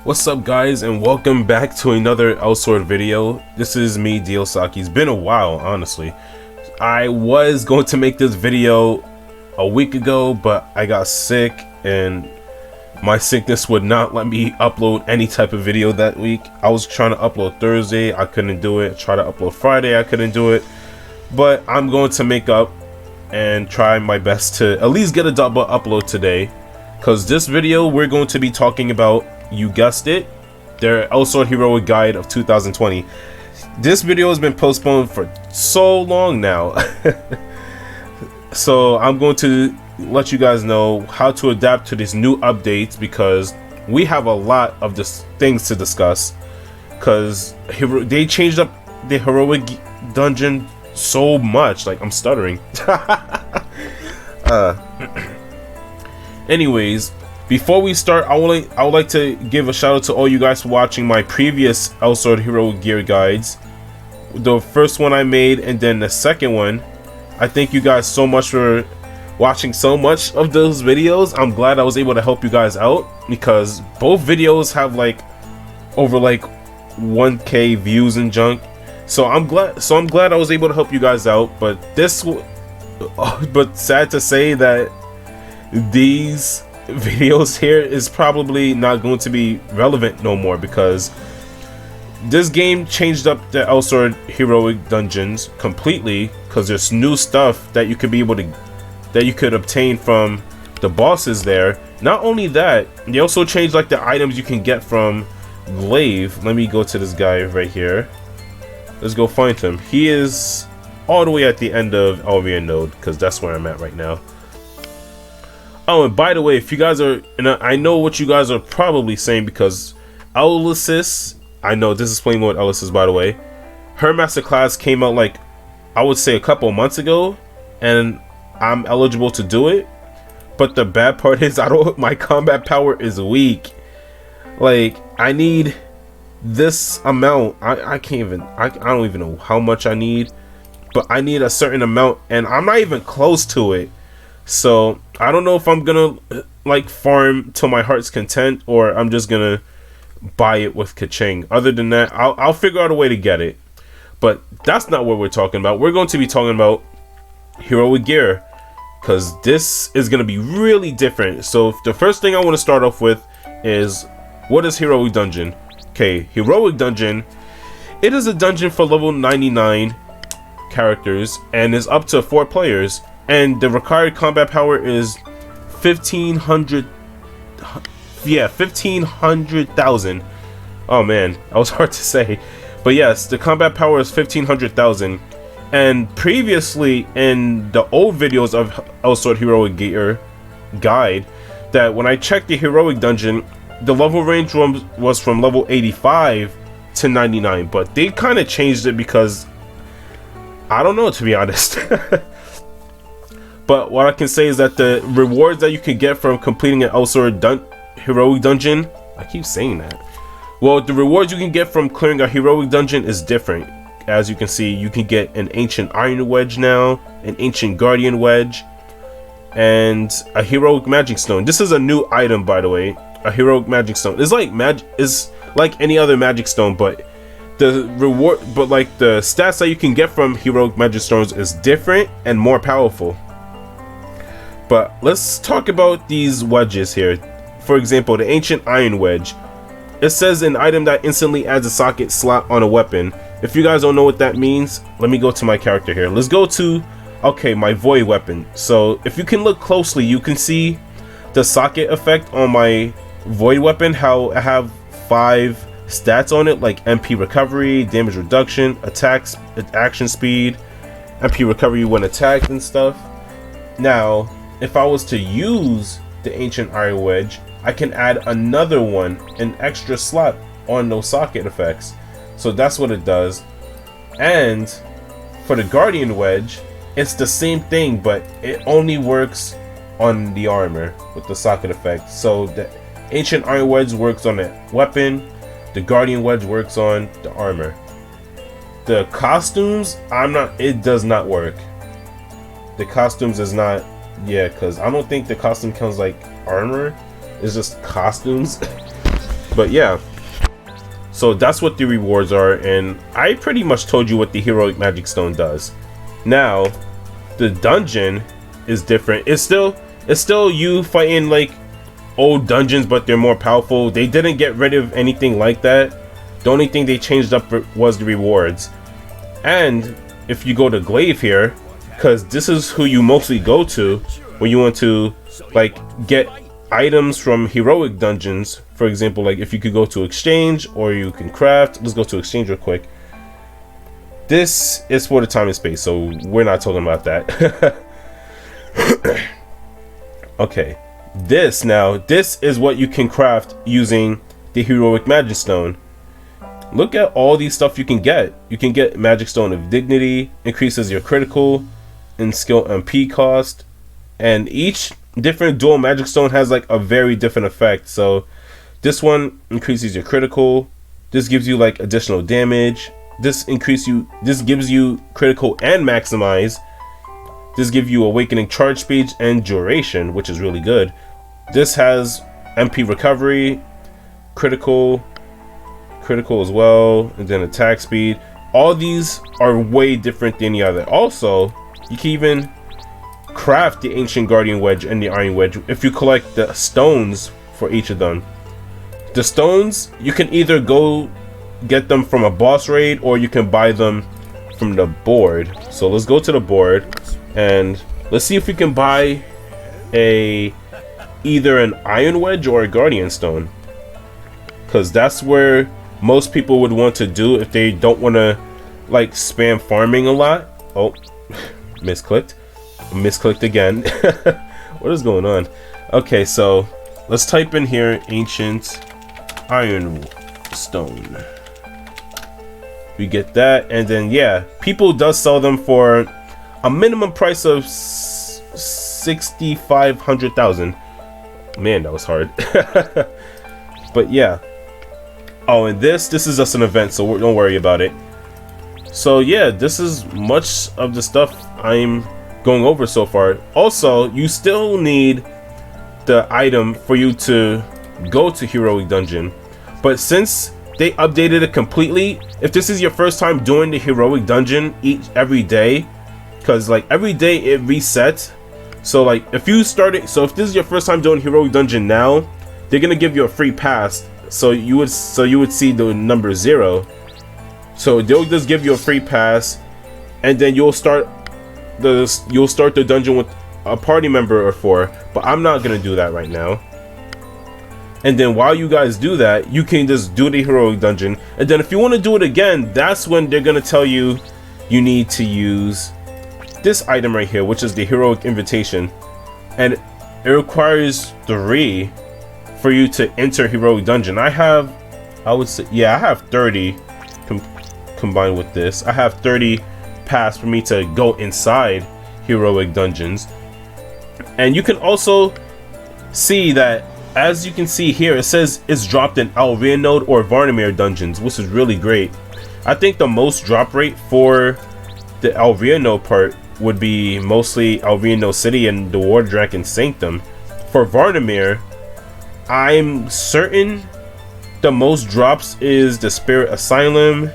What's up guys, and welcome back to another Elsword video. This is me, Diosaki. It's been a while, honestly. I was going to make this video a week ago, but I got sick and my sickness would not let me upload any type of video that week. I was trying to upload Thursday, I couldn't do it. Try to upload Friday, I couldn't do it. But I'm going to make up and try my best to at least get a double upload today. Because this video, we're going to be talking about, you guessed it, their Elsword Heroic Guide of 2020. This video has been postponed for so long now. So I'm going to let you guys know how to adapt to these new updates, because we have a lot of this things to discuss. Because they changed up the Heroic Dungeon so much. Like, I'm stuttering. Anyways, before we start, I would like to give a shout out to all you guys for watching my previous Elsword Heroic Gear guides. The first one I made and then the second one. I thank you guys so much for watching so much of those videos. I'm glad I was able to help you guys out, because both videos have like over like 1K views and junk. So I'm glad I was able to help you guys out. But sad to say that these videos here is probably not going to be relevant no more, because this game changed up the Elsword Heroic Dungeons completely, because there's new stuff that you could obtain from the bosses there. Not only that, they also changed like the items you can get from Glaive. Let me go to this guy right here. Let's go find him. He is all the way at the end of Elvia Node, because that's where I'm at right now. Oh, and by the way, if you guys are, and I know what you guys are probably saying, because Elysis, I know this is playing with Elysis, by the way, her masterclass came out like, I would say a couple months ago, and I'm eligible to do it. But the bad part is, my combat power is weak. Like, I need this amount. I don't even know how much I need, but I need a certain amount, and I'm not even close to it. So I don't know if I'm gonna like farm to my heart's content, or I'm just gonna buy it with Kaching. Other than that, I'll figure out a way to get it. But that's not what we're talking about. We're going to be talking about Heroic Gear, because this is gonna be really different. So the first thing I want to start off with is, what is Heroic Dungeon? Okay, Heroic Dungeon, it is a dungeon for level 99 characters and is up to 4 players. And the required combat power is 1500. Yeah, 1500,000. Oh man, that was hard to say. But yes, the combat power is 1500,000. And previously in the old videos of Elsword Heroic Gear Guide, that when I checked the Heroic Dungeon, the level range was from level 85 to 99. But they kind of changed it because, I don't know, to be honest. But what I can say is that the rewards that you can get from completing an Elsword Heroic Dungeon, I keep saying that. Well, the rewards you can get from clearing a Heroic Dungeon is different. As you can see, you can get an Ancient Iron Wedge now, an Ancient Guardian Wedge, and a Heroic Magic Stone. This is a new item, by the way. A Heroic Magic Stone. It's like any other Magic Stone, but the stats that you can get from Heroic Magic Stones is different and more powerful. But let's talk about these wedges here. For example, the Ancient Iron Wedge. It says an item that instantly adds a socket slot on a weapon. If you guys don't know what that means, let me go to my character here. Let's go to, okay, my Void weapon. So if you can look closely, you can see the socket effect on my Void weapon, how I have 5 stats on it, like MP recovery, damage reduction, attacks, action speed, MP recovery when attacked and stuff. Now, if I was to use the Ancient Iron Wedge, I can add another one, an extra slot on those socket effects. So that's what it does. And for the Guardian Wedge, it's the same thing, but it only works on the armor with the socket effect. So the Ancient Iron Wedge works on the weapon, the Guardian Wedge works on the armor. The costumes, it does not work. The costumes is not. Yeah, because I don't think the costume counts like armor. It's just costumes. But yeah, so that's what the rewards are, and I pretty much told you what the heroic magic stone does. Now the dungeon is different. It's still you fighting like old dungeons, but they're more powerful. They didn't get rid of anything like that. The only thing they changed up was the rewards. And if you go to Glaive here, because this is who you mostly go to when you want to like get items from heroic dungeons. For example, like if you could go to exchange or you can craft. Let's go to exchange real quick. This is for the time and space, so we're not talking about that. Okay, this is what you can craft using the heroic magic stone. Look at all these stuff you can get. You can get magic stone of dignity, increases your critical and skill MP cost, and each different dual magic stone has like a very different effect. So this one increases your critical, this gives you like additional damage, this gives you critical and maximize, this gives you awakening charge speed and duration, which is really good. This has MP recovery, critical as well, and then attack speed. All these are way different than the other. Also, you can even craft the ancient guardian wedge and the iron wedge if you collect the stones for each of them. The stones, you can either go get them from a boss raid or you can buy them from the board. So let's go to the board and let's see if we can buy either an iron wedge or a guardian stone, because that's where most people would want to do if they don't want to like spam farming a lot. Oh, misclicked again. What is going on? Okay, so let's type in here ancient iron stone. We get that, and then yeah, people does sell them for a minimum price of 6,500,000. Man, that was hard. But yeah. Oh, and this is just an event, so don't worry about it. So yeah, this is much of the stuff I'm going over so far. Also, you still need the item for you to go to Heroic Dungeon, but since they updated it completely, if this is your first time doing the Heroic Dungeon every day, because like every day it resets. So like if this is your first time doing Heroic Dungeon now, they're gonna give you a free pass. So you would see the number 0. So they'll just give you a free pass, and then you'll start the dungeon with a party member or 4. But I'm not gonna do that right now. And then while you guys do that, you can just do the Heroic Dungeon. And then if you want to do it again, that's when they're gonna tell you you need to use this item right here, which is the Heroic Invitation, and it requires 3 for you to enter Heroic Dungeon. I have 30 combined with this. I have 30 pass for me to go inside Heroic Dungeons. And you can also see that, as you can see here, it says it's dropped in Alvianode or Varnamir dungeons, which is really great. I think the most drop rate for the Alvianode part would be mostly Alvianode City and the War Dragon Sanctum. For Varnamir, I'm certain the most drops is the Spirit Asylum,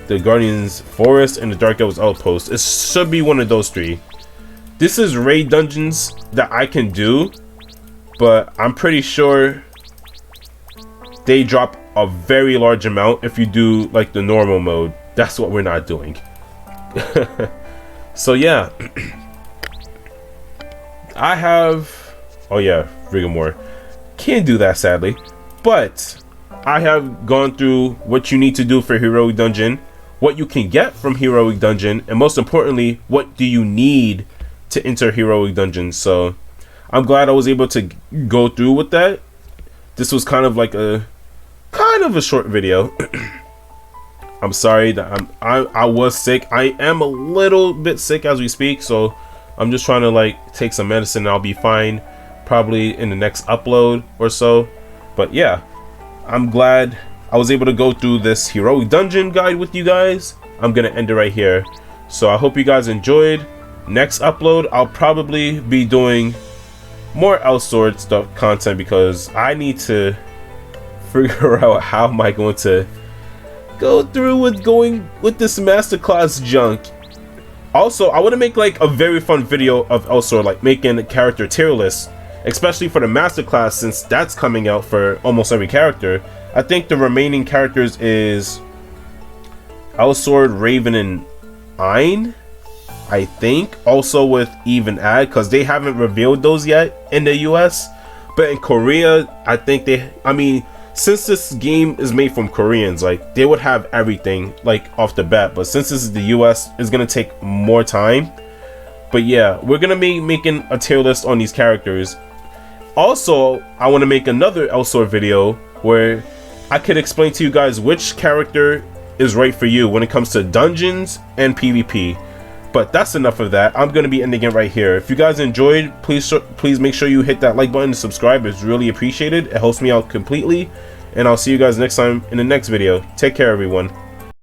the Guardian's Forest, and the Dark Elves Outpost. It should be one of those 3. This is raid dungeons that I can do, but I'm pretty sure they drop a very large amount if you do like the normal mode. That's what we're not doing. So yeah, I have, oh yeah, Rigor can't do that sadly, but I have gone through what you need to do for Heroic Dungeon, what you can get from Heroic Dungeon, and most importantly, what do you need to enter Heroic Dungeon. So I'm glad I was able to go through with that. This was kind of a short video. I'm sorry that I was sick. I am a little bit sick as we speak, so I'm just trying to like take some medicine and I'll be fine probably in the next upload or so. But yeah, I'm glad I was able to go through this Heroic Dungeon guide with you guys. I'm gonna end it right here. So I hope you guys enjoyed. Next upload, I'll probably be doing more Elsword stuff content because I need to figure out how am I going to go through with going with this masterclass junk. Also, I want to make like a very fun video of Elsword, like making a character tier list, especially for the masterclass, since that's coming out for almost every character. I think the remaining characters is Elsword, Raven, and Ein, I think, also with Eve and Ad, because they haven't revealed those yet in the US. But in Korea, I think since this game is made from Koreans, like they would have everything like off the bat. But since this is the US, it's gonna take more time. But yeah, we're gonna be making a tier list on these characters. Also, I want to make another Elsword video where I could explain to you guys which character is right for you when it comes to dungeons and PvP. But that's enough of that. I'm going to be ending it right here. If you guys enjoyed, please make sure you hit that like button and subscribe. It's really appreciated. It helps me out completely. And I'll see you guys next time in the next video. Take care, everyone.